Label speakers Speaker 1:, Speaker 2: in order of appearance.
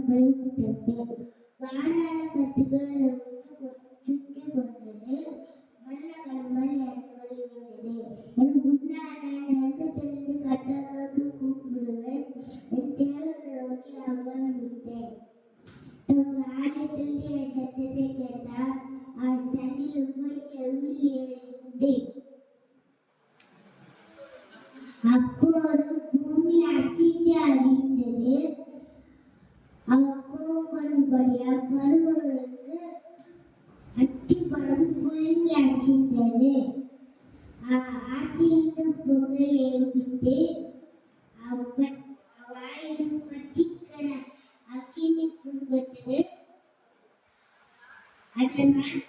Speaker 1: பயன்பட்டது. வாழாத கட்டுகள் சுற்றி கொண்டது. வண்ண கண்கள் எனக்கு வருகிறது. என் முன்னாடி நெருக்கத்திலிருந்து கட்டளோடு கூப்பிடுவேன். என் தேவனை நோக்கி அமர்ந்துவிட்டேன். தம் ஆலயத்திலிருந்து என் சத்தத்தை கேட்டார். அவர் தண்ணில் போய் செவிலி ஏறினேன். அப்போது பூமி அச்சிட்டு அறிந்தது. அவர் கோபப்படும்படியாக பருவங்களுக்கு அச்சிப்படம் குலுங்கி அச்சித்தது. ஆற்றிலிருந்து புகை எழுப்பிட்டு அவ்வாயிலும் பச்சிக்கிற அக்கினி புண்பட்டது. அதனால்